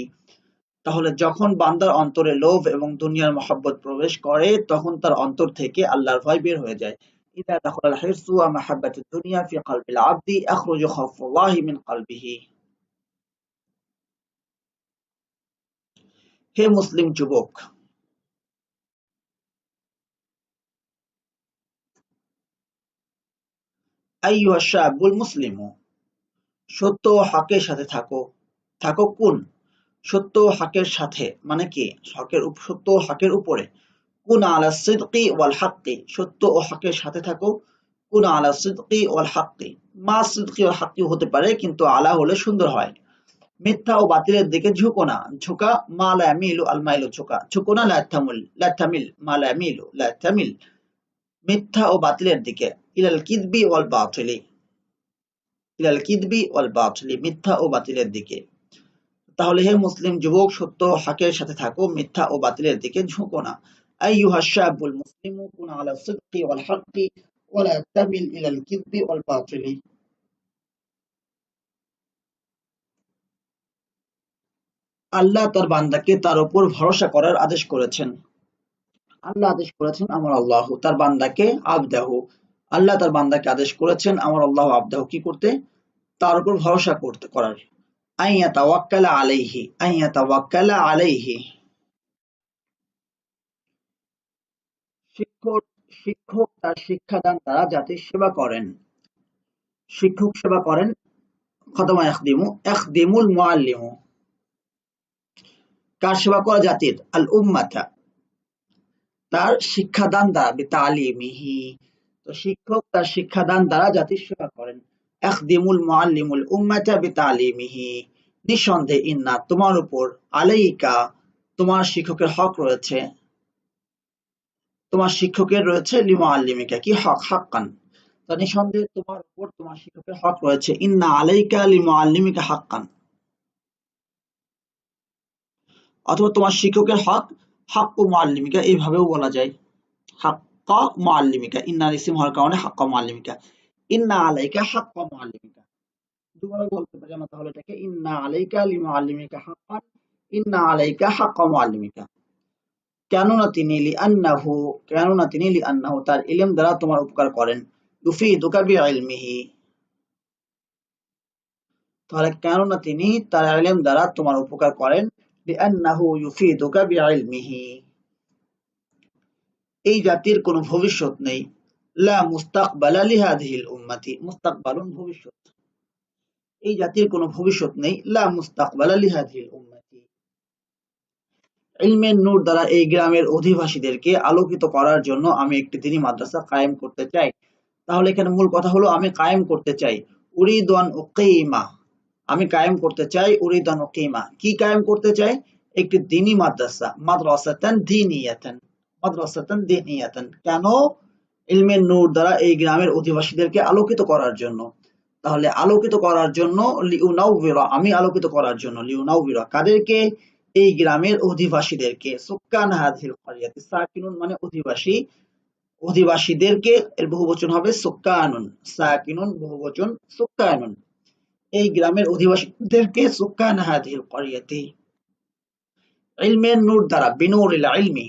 তাহলে যখন বান্দার অন্তরে লোভ এবং দুনিয়ার মহাব্বত প্রবেশ করে, তখন তার অন্তর থেকে আল্লাহর ভয় বের হয়ে যায়। ইদা দাখাল আল হিরসু ওয়া মাহাব্বাতুদ দুনিয়া ফি কলবিল আবদি আখরুজু খাউফুল্লাহি মিন কলবিহি। হে মুসলিম যুবক, আইয়ুহা শাবুল মুসলিমু, সত্য ও হকের সাথে থাকো। থাকো কোন, সত্য ও হকের সাথে, মানে কি, সত্য ও হকের উপরে। কুন আলা সিদকি ওয়াল হাক্কি, সত্য ও হকের সাথে থাকো। কুন আলা সিদকি ওয়াল হাক্কি, মা সিদকি ওয়াল হাক্কি হতে পারে, কিন্তু আলা হলে সুন্দর হয়। মিথ্যা ও বাতিলের দিকে ঝুঁকো না, ঝোঁকা, মা লা ইয়ামিলু, আল মাইলু ঝোঁকা, ঝুঁকো না, লা তামিল, মা লা ইয়ামিলু, লা তামিল, মিথ্যা ও বাতিলের দিকে। ইলাল কিদবি ওয়াল বাতিলি, ইলাল কিদবি ওয়াল বাতিলি, মিথ্যা ও বাতিলের দিকে। তাহলে হে মুসলিম যুবক, সত্য ও হকের সাথে থাকো, মিথ্যা ও বাতিলের দিকে ঝুঁকো না। আইয়ুহা শাবুল মুসলিমু কুন আলা সিদকি ওয়াল হাক্কি ওয়ালা তামিল ইলাল কিদবি ওয়াল বাতিলি। আল্লাহ তার বান্দাকে তার উপর ভরসা করার আদেশ করেছেন। আল্লাহ আদেশ করেছেন, আমার আল্লাহ তার বান্দাকে, আবদাহু, আল্লাহ তার বান্দাকে আদেশ করেছেন, আমার আল্লাহ আবদাহু, কি করতে, তার উপর ভরসা করার। আইয়া তাওয়াক্কালা আলাইহি, আইয়া তাওয়াক্কালা আলাইহি, শিক্ষক শিক্ষক তার শিক্ষাদান দ্বারা জাতির সেবা করেন। শিক্ষক সেবা করেন, খদমা ইয়াখদিমু, ইয়াখদিমুল মুআল্লিমু, কার সেবা করা, জাতির, আল উম্মাতা, তার শিক্ষাদান দ্বারা, বিতালিমিহি, তো শিক্ষক তার শিক্ষাদান দ্বারা জাতির সেবা করেন। ইয়াখদিমুল মুআল্লিমুল উম্মাতা বিতালিমিহি, নিঃসন্দেহে, ইন্না তোমার উপর, আলাইকা তোমার শিক্ষকের হক রয়েছে, তোমার শিক্ষকের রয়েছে, লিমুআল্লিমিকা কি হক, হাক্কান, তা নিঃসন্দেহে তোমার উপর তোমার শিক্ষকের হক রয়েছে। ইন্না আলাইকা লিমুআল্লিমিকা হাক্কান, অথবা তোমার শিক্ষকের হক, হাক্কু মুআল্লিমিকা, এইভাবেও বলা যায়। হাক্কা মুআল্লিমিকা, ইন্নার ইসিম হওয়ার কারণে হাক্কা মুআল্লিমিকা, ইন্না আলাইকা হাক্কা মুআল্লিমিকা, দুভাবে বলতে পারি আমরা তাহলে এটাকে, ইন্না আলাইকা লিমুআল্লিমিকা হাক্কান, ইন্না আলাইকা হাক্কা মুআল্লিমিকা। কেননা তিনি লিআন্নাহু তার ইলম দ্বারা তোমার উপকার করেন। ইউফিদুকা বিইলমিহি, তাহলে কেননা তিনি তার ইলম দ্বারা তোমার উপকার করেন। লিআন্নাহু ইউফিদুকা বিইলমিহি, এই জাতির কোনো ভবিষ্যৎ নেই। লা মুস্তাকবালা লিহাদিহিল উম্মতি, মুস্তাকবালুন ভবিষ্যৎ, এই জাতির কোনো ভবিষ্যৎ নেই। লা মুস্তাকবালা লিহাদিহিল উম্মতি। ইলমের নূর দ্বারা এই গ্রামের অধিবাসীদেরকে আলোকিত করার জন্য আমি একটি দ্বীনি মাদ্রাসা কায়েম করতে চাই। তাহলে এখানে মূল কথা হলো আমি কায়েম করতে চাই। উরিদু আন উকিমা, আমি কায়েম করতে চাই। উরিদু আন উকিমা, কি কায়েম করতে চাই? একটি দ্বীনি মাদ্রাসা। মাদ্রাসাতান দ্বীনিয়াতান, মাদ্রাসাতান দ্বীনিয়াতান। কেন? ইলমের নূর দ্বারা এই গ্রামের অধিবাসীদেরকে আলোকিত করার জন্য। তাহলে আলোকিত করার জন্য লিউনাউবিরা, আমি আলোকিত করার জন্য। লিউনাউবিরা কাদেরকে? এই গ্রামের অধিবাসীদেরকে। সুক্কান হাযিহিল ক্বরিয়াতি, সাকিনুন মানে অধিবাসী, অধিবাসীদেরকে এর বহুবচন হবে সুক্কানুন। সাকিনুন বহুবচন, সুক্কানুন এই গ্রামের অধিবাসীদেরকে। সুক্কান হাযিহিল ক্বরিয়াতি, ইলমের নূর দ্বারা, বিনুরিল ইলমি।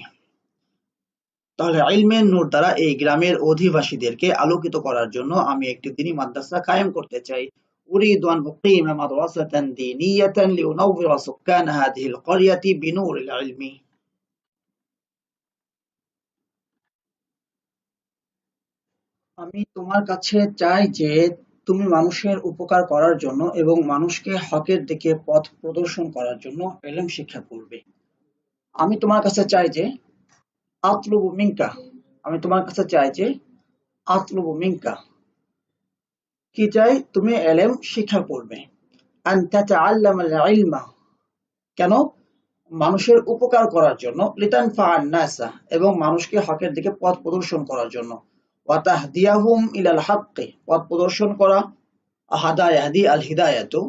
তাহলে ইলমের নূর দ্বারা এই গ্রামের অধিবাসীদেরকে আলোকিত করার জন্য আমি একটি দ্বীনি মাদ্রাসা কায়েম করতে চাই। উরিদু আন উকিমা মাদ্রাসাতান দীনিয়াতান লিউনাউবিরা সুক্কান হাযিহিল ক্বরিয়াতি বিনুরিল ইলমি। আমি তোমার কাছে চাই যে তুমি মানুষের উপকার করার জন্য এবং মানুষকে হকের দিকে পথ প্রদর্শন করার জন্য ইলম শিক্ষা করবে। আমি তোমার কাছে চাই যে আতলুবু মিনকা, আমি তোমার কাছে চাই যে আতলুবু মিনকা, কি চাই? তুমি ইলম শিক্ষা করবে। আন তাতাআল্লামাল ইলমা, কেন? মানুষের উপকার করার জন্য। লিতানফাআন নাসা, এবং মানুষকে হকের দিকে পথ প্রদর্শন করার জন্য। ওয়া তাহদিয়াহুম ইলাল হাক্কি, পথ প্রদর্শন করা। হাদা ইয়াহদি আল হিদায়াতু,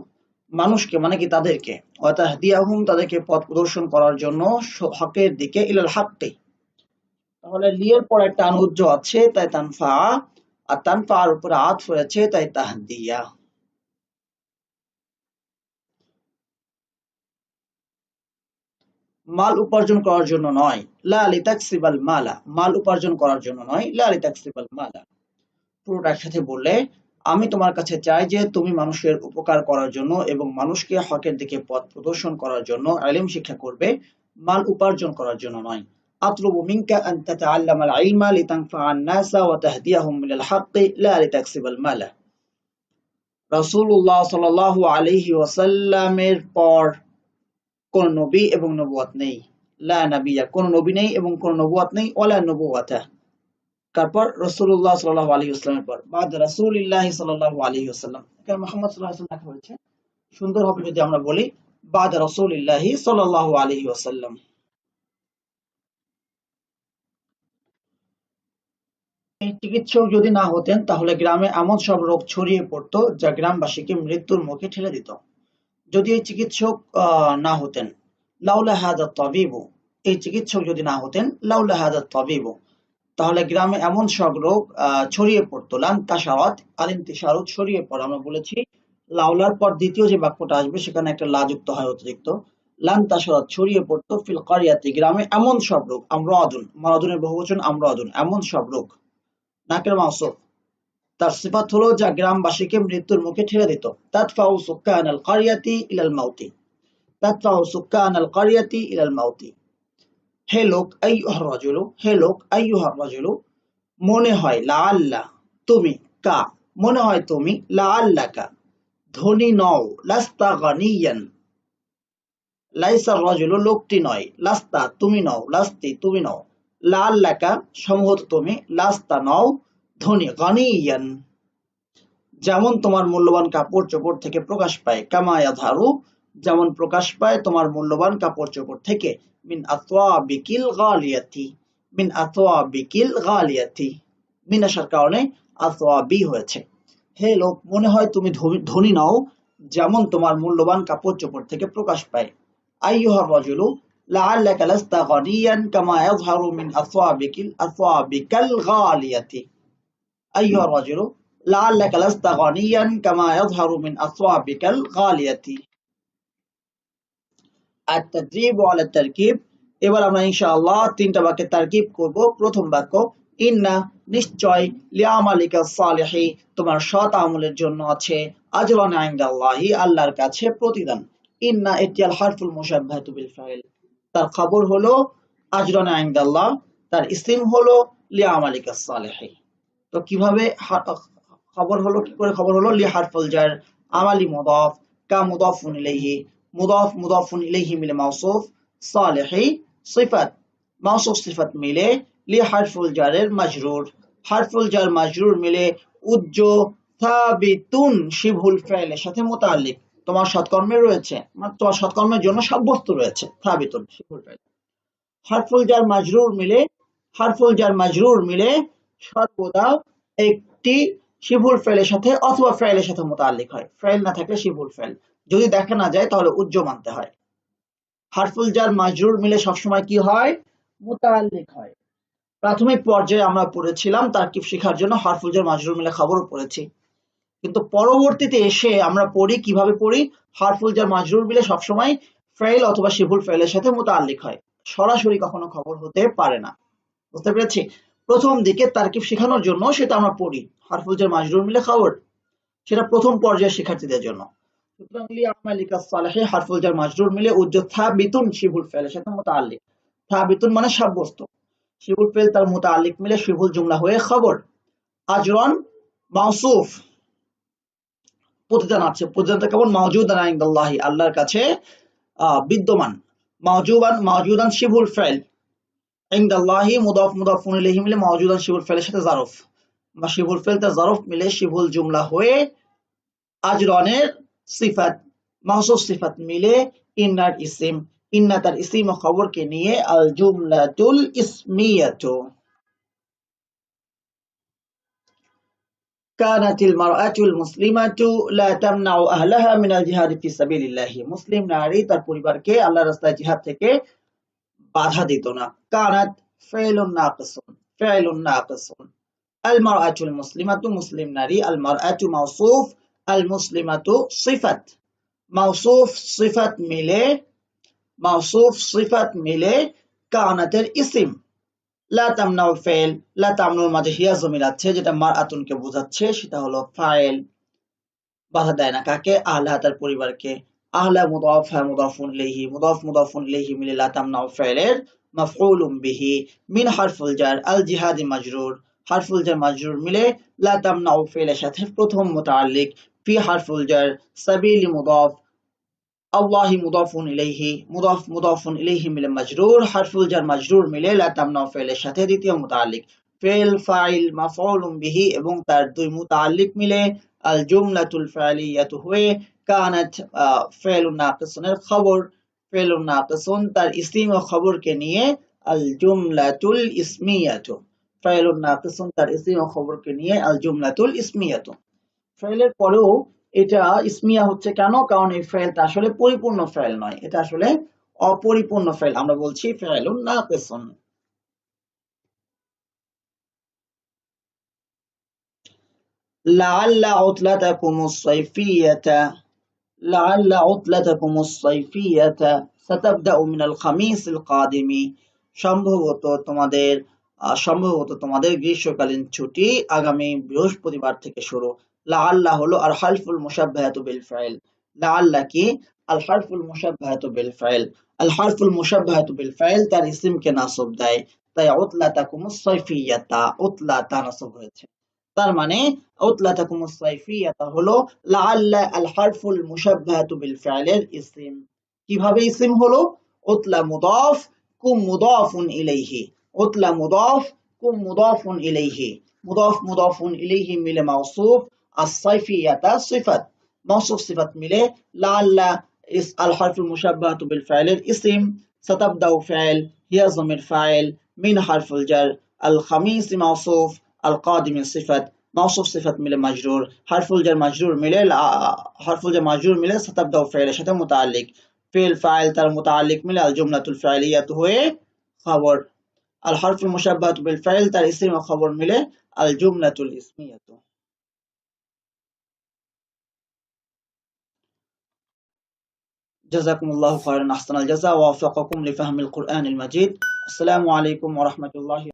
মানুষকে মানে কি? তাদেরকে। ওয়া তাহদিয়াহুম, তাদেরকে পথ প্রদর্শন করার জন্য হকের দিকে। ইলাল হাক্কি, তাহলে লিয়ের পর একটা আনুজ্য আছে তাই তানফা, আর তানফার উপরে আতফ হয়েছে তাই তাহদিয়া। মাল উপার্জন করার জন্য নয়। লা লিতাকসিবাল মালা, মাল উপার্জন করার জন্য নয়। লা লিতাকসিবাল মালা, পুরোটা একসাথে বললে, আমি তোমার কাছে চাই যে তুমি মানুষের উপকার করার জন্য এবং মানুষকে হকের দিকে পথ প্রদর্শন করার জন্য ইলম শিক্ষা করবে, মাল উপার্জন করার জন্য নয়। আতলুবু মিনকা আন তাতাআল্লামাল ইলমা লিতানফাআন নাসা ওয়া তাহদিয়াহুম ইলাল হাক্কি লা লিতাকসিবাল মালা। রাসূলুল্লাহ সাল্লাল্লাহু আলাইহি ওয়াসাল্লামের পর কোন নবী এবং নবুয়ত নেই। লা নাবিয়্যা, কোন নবী নেই এবং কোন নবুয়ত নেই। ওয়ালা নবুওয়াতা, তারপর রাসূলুল্লাহ সাল্লাল্লাহু আলাইহি ওয়াসাল্লামের পর বাদ রাসূলিল্লাহি সাল্লাল্লাহু আলাইহি ওয়াসাল্লাম, এখানে মুহাম্মদ সাল্লাল্লাহু আলাইহি ওয়াসাল্লাম লেখা হয়েছে। সুন্দর হবে যদি আমরা বলি বাদ রাসূলিল্লাহি সাল্লাল্লাহু আলাইহি ওয়াসাল্লাম। এই চিকিৎসক যদি না হতেন তাহলে গ্রামে এমন সব রোগ ছড়িয়ে পড়তো যা গ্রামবাসীকে মৃত্যুর মুখে ঠেলে দিত। যদি এই চিকিৎসক না হতেন, লাউলা হাদা তাবিবু, এই চিকিৎসক যদি না হতেন, লাউলা হাদা তাবিবু, তাহলে গ্রামে এমন সব রোগ ছড়িয়ে পড়তো। লান তাশারাত আল ইন্তিশারু, ছড়িয়ে পড়া। আমরা বলেছি লাউলার পর দ্বিতীয় যে বাক্যটা আসবে সেখানে একটা লা যুক্ত হয় অতিরিক্ত। লান তাশারাত, ছড়িয়ে পড়তো। ফিল কারিয়াতি, গ্রামে এমন সব রোগ। আমরাদুন, মারাদুনের বহুবচন আমরাদুন, এমন সব রোগ। নাকের মাউসুফ, তার সিফাত হলো যা গ্রামবাসীকে মৃত্যুর মুখে ঠেলে দিত। তাদফাউ সুক্কানাল কারিয়াতি ইলাল মাউতি, তাদফাউ সুক্কানাল কারিয়াতি ইলাল মাউতি। হে লোক, আইয়ুহার রাজুলু, হে লোক, আইয়ুহার রাজুলু, মনে হয়। লাআল্লা, তুমি। কা, মনে হয় তুমি। লাআল্লাকা, ধনী নও। লাস্তা গানিয়ান, লাইসা রাজুলু, লোকটি নয়। লাস্তা, তুমি নও। লাস্তি, তুমি নও। লাআল্লাকা, সম্ভবত তুমি। লাস্তা, নও। ধনী। গানিয়ান, যেমন তোমার মূল্যবান কাপড় চোপড় থেকে প্রকাশ পায়। কামা ইয়াযহারু, যেমন প্রকাশ পায় তোমার মূল্যবান কাপড় চোপড় থেকে। মিন আতওয়াবিকিল গালিয়াতি, মিন আতওয়াবিকিল গালিয়াতি, মিন আসার কারণে আতওয়াবি হয়েছে। হে লোক, মনে হয় তুমি ধনী নও, যেমন তোমার মূল্যবান কাপড় চোপড় থেকে প্রকাশ পায়। আইয়ুহার রাজুলু লাআল্লাকা লাস্তা গানিয়ান কামা ইয়াযহারু মিন আতওয়াবিকাল গালিয়াতি। أيها الرجل لعلك لست غنيا كما يظهر من أثوابك الغالية। التدريب على التركيب, এবার আমরা ইনশাআল্লাহ তিনটা বাক্যে তারকিব করব। প্রথম বাক্য, ইন্না, নিশ্চয়। লিআমালিকা সালিহি, তোমার সৎ আমলের জন্য আছে। আজরান ইনদাল্লাহি, আল্লাহর কাছে প্রতিদান। ইন্না এটি আল হারফুল মুশাব্বাহাতু বিল ফাইল, তার খবর হলো আজরান ইনদাল্লাহ, তার ইসম হলো লিআমালিকা সালিহি। তো কিভাবে খবর হলো, কি করে খবর হলো? লি হারফুল জার, আমালি মুদাফ, কা মুদাফুন ইলাইহি, মুদাফ মুদাফুন ইলাইহি মিলে মাউসুফ, সালিহি সিফাত, মাউসুফ সিফাত মিলে লি হারফুল জারের মাজরুর, হারফুল জার মাজরুর মিলে উজ্জ সাবিতুন শিবহুল ফাইলের সাথে মুতাআল্লিক, তোমার সৎকর্মে রয়েছে, মানে তোমার সৎকর্মের জন্য সাব্যস্ত রয়েছে সাবিতুন শিবহুল ফাইল। হারফুল জার মাজরুর মিলে, হারফুল জার মাজরুর মিলে সর্বদা একটি শিবহুল ফাইলের সাথে অথবা ফাইলের সাথে মুতাআল্লিক হয়, ফাইল না থাকলে শিবহুল ফাইল, যদি দেখা না যায় তাহলে উজ্জ মানতে হয়। হারফুল জার মাজরুর মিলে সবসময় কি হয়? মুতাআল্লিক হয়। প্রাথমিক পর্যায়ে আমরা পড়েছিলাম তারকিব শেখার জন্য হারফুল জার মাজরুর মিলে খবরও পড়েছি, কিন্তু পরবর্তীতে এসে আমরা পড়ি কিভাবে পড়ি, হারফুল জার মাজরুর মিলে সবসময় ফাইল অথবা শিবহুল ফাইলের সাথে মুতাআল্লিক হয়, সরাসরি কখনো খবর হতে পারে না। বুঝতে পেরেছি? প্রথম দিকে তারকিব শেখানোর জন্য সেটা আমরা পড়ি, হারফুল জার মাজরুর মিলে খবর, সেটা প্রথম পর্যায়ের শিক্ষার্থীদের জন্য। সুতরাং লি আমালিকা সালিহি হারফুল জার মাজরুর মিলে উজ্জ সাবিতুন শিবহুল ফাইলের সাথে মুতাআল্লিক, সাবিতুন মানে সাব্যস্ত, শিবহুল ফাইল তার মুতাআল্লিক মিলে শিবহুল জুমলা হয়ে খবর। আজরান মাউসুফ, প্রতিদান আছে, প্রতিদানটা কেমন? মাওজুদান ইনদাল্লাহি, আল্লাহর কাছে বিদ্যমান, মাওজুদান শিবহুল ফাইল, ইনদাল্লাহি মুদাফ মুদাফুন ইলাইহি মিলে মাওজুদান শিবহুল ফাইলের সাথে জারফ, বা শিবহুল ফাইল তার জারফ মিলে শিবহুল জুমলা হয়ে আজরানের সিফাত, মাউসুফ সিফাত মিলে ইন্নার ইসিম, ইন্না তার ইসিম ও খবরকে নিয়ে আল জুমলাতুল ইসমিয়াতু। কানাতিল মারআতুল মুসলিমাতু লা তামনাউ আহলাহা মিনাল জিহাদি ফি সাবিলিল্লাহি, মুসলিম নারী তার পরিবারকে আল্লাহর রাস্তায় জিহাদ থেকে বাধা দিত না। কানাত ফাইলুন নাকিসুন, ফাইলুন নাকিসুন। আল মারআতুল মুসলিমাতু, মুসলিম নারী, আল মারআতু মাউসুফ, আল মুসলিমাতু সিফাত, মাউসুফ সিফাত মিলে, মাউসুফ সিফাত মিলে কানাতের ইসিম। লা তামনাউ ফাইল, লা তামনুর মাঝে হিয়া জমির আছে যেটা মারআতুনকে বোঝাচ্ছে, সেটা হলো ফাইল, বাধা দেয় না কাকে? আহলা তার পরিবারকে। আহলা মুদাফ, মুদাফুন ইলাইহি, মুদাফ মুদাফুন ইলাইহি মিলে লা তামনাউ ফাইলের মাফউলুম বিহি, মিন হারফুল জার আল জিহাদি মাজরুর, হারফুল জার মাজরুর মিলে লা তামনাউ ফাইলের সাথে প্রথম মুতাআল্লিক, ফি হারফুল জার সাবিলি মুদাফ, আল্লাহি মুদাফুন ইলাইহি, মুদাফ মুদাফুন ইলাইহি মিলে মাজরুর, হারফুল জার মাজরুর মিলে লা তামনাউ ফাইলের সাথে দ্বিতীয় মুতাআল্লিক, ফেল ফাইল মাফউলুম বিহি এবং তার দুই মুতাআল্লিক মিলে আল জুমলাতুল ফাইলিয়াতু হয়ে কানাত ফাইলুন নাকিসুনের খবর, ফাইলুন নাকিসুন তার ইসিম ও খবরকে নিয়ে আল জুমলাতুল ইসমিয়াতু, ফাইলুন নাকিসুন তার ইসিম ও খবরকে নিয়ে আল জুমলাতুল ইসমিয়াতু। ফাইলের পরেও এটা ইসমিয়া হচ্ছে কেন? কারণ এই ফাইলটা আসলে পরিপূর্ণ ফাইল নয়, এটা আসলে অপরিপূর্ণ ফাইল, আমরা বলছি ফাইলুন নাকিসুন। লাআল্লা উতলাতাকুমুস সাইফিয়াতা, লাআল্লা উতলাতাকুমুস সাইফিয়াতা সাতাবদাউ মিনাল খামিসিল কাদিমি, সম্ভবত তোমাদের গ্রীষ্মকালীন ছুটি আগামী বৃহস্পতিবার থেকে শুরু। লাআল্লা হলো আর হারফুল মুশাব্বাহাতু বিল ফাইল, লাআল্লা কি? আল হারফুল মুশাব্বাহাতু বিল ফাইল, আল হারফুল মুশাব্বাহাতু বিল ফাইল তার ইসিমকে নাসব দেয়, তাই উতলাতাকুমুস সাইফিয়াতা, উতলাতা নাসব হয়েছে, তার মানে উতলাতাকুমুস সাইফিয়াতা হলো লাআল্লা আল হারফুল মুশাব্বাহাতু বিল ফাইলের ইসিম। কিভাবে ইসিম হলো? উতলা মুদাফ, কুম মুদাফুন ইলাইহি, উতলা মুদাফ, কুম মুদাফুন ইলাইহি, মুদাফ মুদাফুন ইলাইহি মিলে মাউসুফ, as-সাইফিয়াতা সিফাত, মাউসুফ সিফাত মিলে লাআল্লা ইস আল হারফুল মুশাব্বাহাতু বিল ফাইলের ইসিম, সাতাবদাউ ফাইল, হিয়া যামির ফাইল, মিন হারফুল জার, আল খামিস মাউসুফ, আল কাদিম সিফাত, মাউসুফ সিফাত মিলে মাজরুর, হারফুল জার মাজরুর মিলে, হারফুল জার মাজরুর মিলে সাতাবদাউ ফাইলের সাথে মুতাআল্লিক, ফিল ফাইল তার মুতাআল্লিক মিলে আল জুমলাতুল ফাইলিয়াতু হয়ে খবর, আল হারফুল মুশাব্বাহাতু বিল ফাইল তার ইসিম ও খবর মিলে আল জুমলাতুল ইসমিয়াতু। জাযাকুমুল্লাহু খায়রান, আহসানাল জাযা ওয়া ওয়াফাকাকুম লিফাহমিল কুরআনিল মাজিদ। আসসালামু আলাইকুম ওয়া রাহমাতুল্লাহি